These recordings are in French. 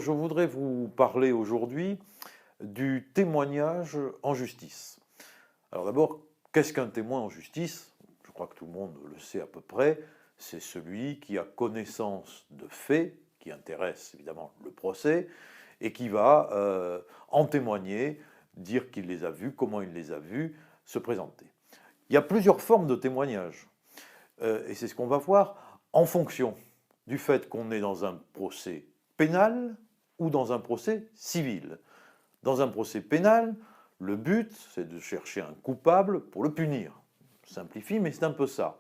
je voudrais vous parler aujourd'hui du témoignage en justice. Alors d'abord, qu'est-ce qu'un témoin en justice? Je crois que tout le monde le sait à peu près. C'est celui qui a connaissance de faits qui intéressent évidemment le procès et qui va en témoigner, dire qu'il les a vus, comment il les a vus, se présenter. Il y a plusieurs formes de témoignage et c'est ce qu'on va voir en fonction du fait qu'on est dans un procès pénal ou dans un procès civil. Dans un procès pénal, le but, c'est de chercher un coupable pour le punir. Je simplifie, mais c'est un peu ça.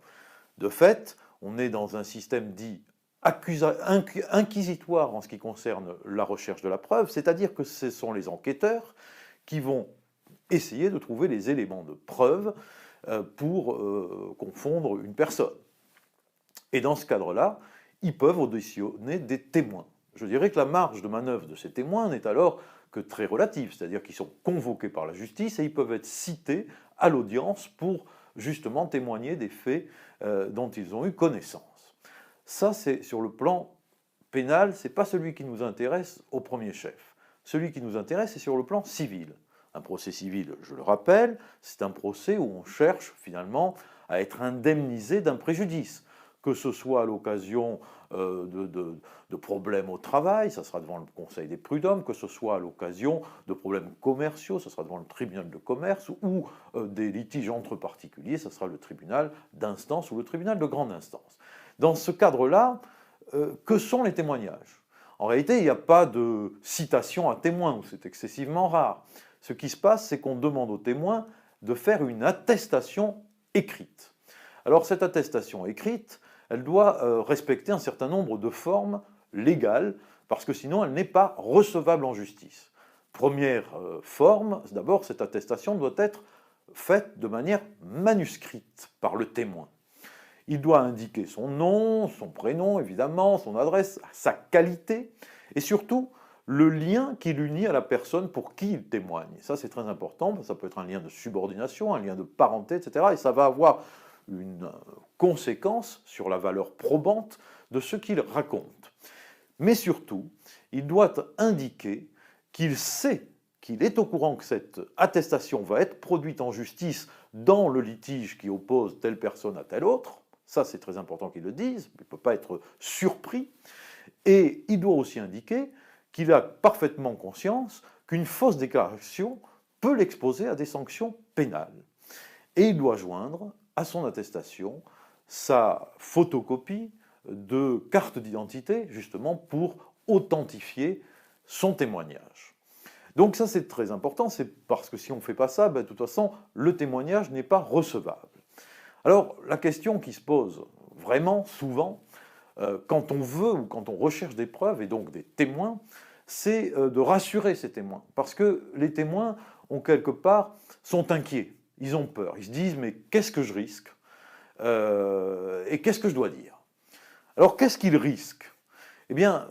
De fait, on est dans un système dit inquisitoire en ce qui concerne la recherche de la preuve, c'est-à-dire que ce sont les enquêteurs qui vont essayer de trouver les éléments de preuve pour confondre une personne. Et dans ce cadre-là, ils peuvent auditionner des témoins. Je dirais que la marge de manœuvre de ces témoins n'est alors que très relative, c'est-à-dire qu'ils sont convoqués par la justice et ils peuvent être cités à l'audience pour justement témoigner des faits dont ils ont eu connaissance. Ça, c'est sur le plan pénal, c'est pas celui qui nous intéresse au premier chef. Celui qui nous intéresse, c'est sur le plan civil. Un procès civil, je le rappelle, c'est un procès où on cherche finalement à être indemnisé d'un préjudice, que ce soit à l'occasion de problèmes au travail, ça sera devant le Conseil des prud'hommes, que ce soit à l'occasion de problèmes commerciaux, ça sera devant le tribunal de commerce, ou des litiges entre particuliers, ça sera le tribunal d'instance ou le tribunal de grande instance. Dans ce cadre-là, que sont les témoignages? En réalité, il n'y a pas de citation à témoin, c'est excessivement rare. Ce qui se passe, c'est qu'on demande aux témoins de faire une attestation écrite. Alors cette attestation écrite, elle doit respecter un certain nombre de formes légales, parce que sinon elle n'est pas recevable en justice. Première forme, d'abord cette attestation doit être faite de manière manuscrite par le témoin. Il doit indiquer son nom, son prénom évidemment, son adresse, sa qualité, et surtout le lien qui l'unit à la personne pour qui il témoigne. Ça c'est très important, ça peut être un lien de subordination, un lien de parenté, etc. Et ça va avoir une conséquence sur la valeur probante de ce qu'il raconte. Mais surtout, il doit indiquer qu'il sait, qu'il est au courant que cette attestation va être produite en justice dans le litige qui oppose telle personne à telle autre. Ça, c'est très important qu'il le dise, il ne peut pas être surpris. Et il doit aussi indiquer qu'il a parfaitement conscience qu'une fausse déclaration peut l'exposer à des sanctions pénales. Et il doit joindre à son attestation sa photocopie de carte d'identité, justement pour authentifier son témoignage. Donc ça c'est très important, c'est parce que si on ne fait pas ça, de toute façon, le témoignage n'est pas recevable. Alors la question qui se pose vraiment souvent, quand on veut ou quand on recherche des preuves et donc des témoins, c'est de rassurer ces témoins. Parce que les témoins, ont quelque part, sont inquiets. Ils ont peur. Ils se disent, mais qu'est-ce que je risque et qu'est-ce que je dois dire? Alors, qu'est-ce qu'ils risquent? Eh bien,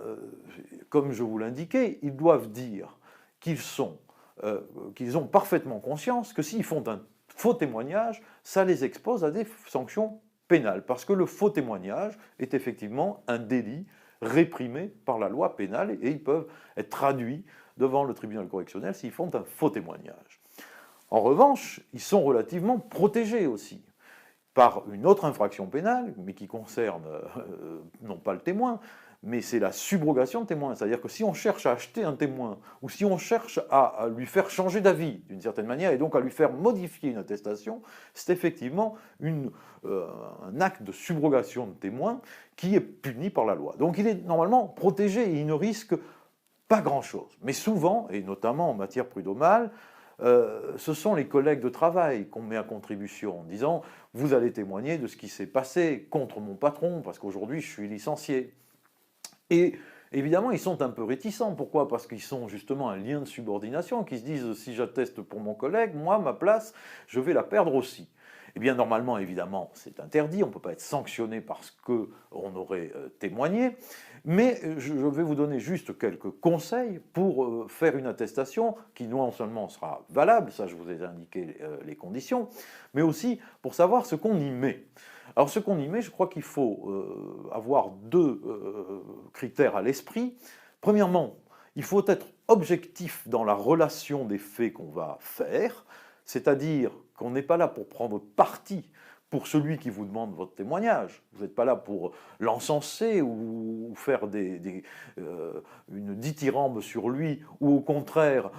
comme je vous l'indiquais, ils doivent dire qu'ils ont parfaitement conscience que s'ils font un faux témoignage, ça les expose à des sanctions pénales. Parce que le faux témoignage est effectivement un délit réprimé par la loi pénale et ils peuvent être traduits devant le tribunal correctionnel s'ils font un faux témoignage. En revanche, ils sont relativement protégés aussi par une autre infraction pénale, mais qui concerne non pas le témoin, mais c'est la subrogation de témoin. C'est-à-dire que si on cherche à acheter un témoin, ou si on cherche à lui faire changer d'avis d'une certaine manière, et donc à lui faire modifier une attestation, c'est effectivement un acte de subrogation de témoin qui est puni par la loi. Donc il est normalement protégé et il ne risque pas grand-chose. Mais souvent, et notamment en matière prud'homale, ce sont les collègues de travail qu'on met à contribution en disant « vous allez témoigner de ce qui s'est passé contre mon patron parce qu'aujourd'hui je suis licencié ». Et évidemment, ils sont un peu réticents. Pourquoi? Parce qu'ils sont justement un lien de subordination, qui se disent « si j'atteste pour mon collègue, moi, ma place, je vais la perdre aussi ». Eh bien, normalement, évidemment, c'est interdit, on ne peut pas être sanctionné parce qu'on aurait témoigné, mais je vais vous donner juste quelques conseils pour faire une attestation qui non seulement sera valable, ça je vous ai indiqué les conditions, mais aussi pour savoir ce qu'on y met. Alors ce qu'on y met, je crois qu'il faut avoir deux critères à l'esprit. Premièrement, Il faut être objectif dans la relation des faits qu'on va faire, c'est-à-dire qu'on n'est pas là pour prendre parti pour celui qui vous demande votre témoignage. Vous n'êtes pas là pour l'encenser ou faire une dithyrambe sur lui, ou au contraire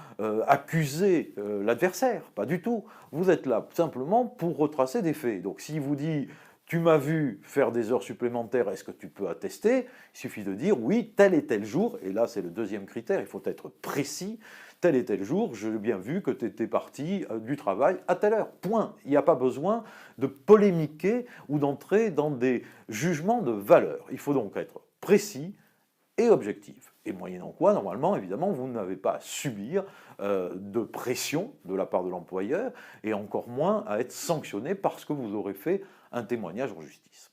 accuser l'adversaire. Pas du tout. Vous êtes là simplement pour retracer des faits. Donc s'il vous dit « tu m'as vu faire des heures supplémentaires, est-ce que tu peux attester ?» Il suffit de dire « oui, tel et tel jour », et là c'est le deuxième critère, il faut être précis, tel et tel jour, j'ai bien vu que tu étais parti du travail à telle heure. Point. Il n'y a pas besoin de polémiquer ou d'entrer dans des jugements de valeur. Il faut donc être précis et objectif. Et moyennant quoi, normalement, évidemment, vous n'avez pas à subir de pression de la part de l'employeur et encore moins à être sanctionné parce que vous aurez fait un témoignage en justice.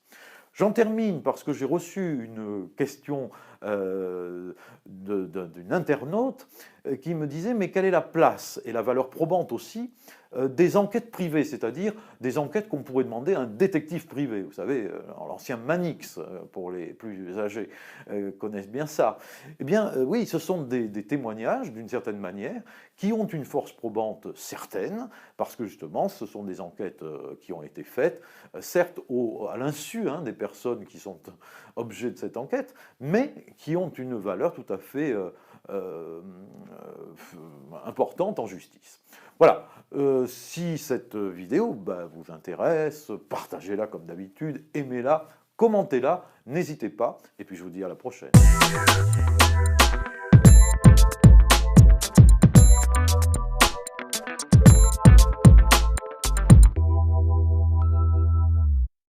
J'en termine parce que j'ai reçu une question d'une internaute qui me disait « mais quelle est la place et la valeur probante aussi des enquêtes privées, c'est-à-dire des enquêtes qu'on pourrait demander à un détective privé ?» Vous savez, l'ancien Manix, pour les plus âgés, connaissent bien ça. Eh bien, oui, ce sont des témoignages, d'une certaine manière, qui ont une force probante certaine, parce que justement, ce sont des enquêtes qui ont été faites, certes à l'insu des personnes qui sont objet de cette enquête, mais qui ont une valeur tout à fait importante en justice. Voilà, si cette vidéo vous intéresse, partagez-la comme d'habitude, aimez-la, commentez-la, n'hésitez pas, et puis je vous dis à la prochaine.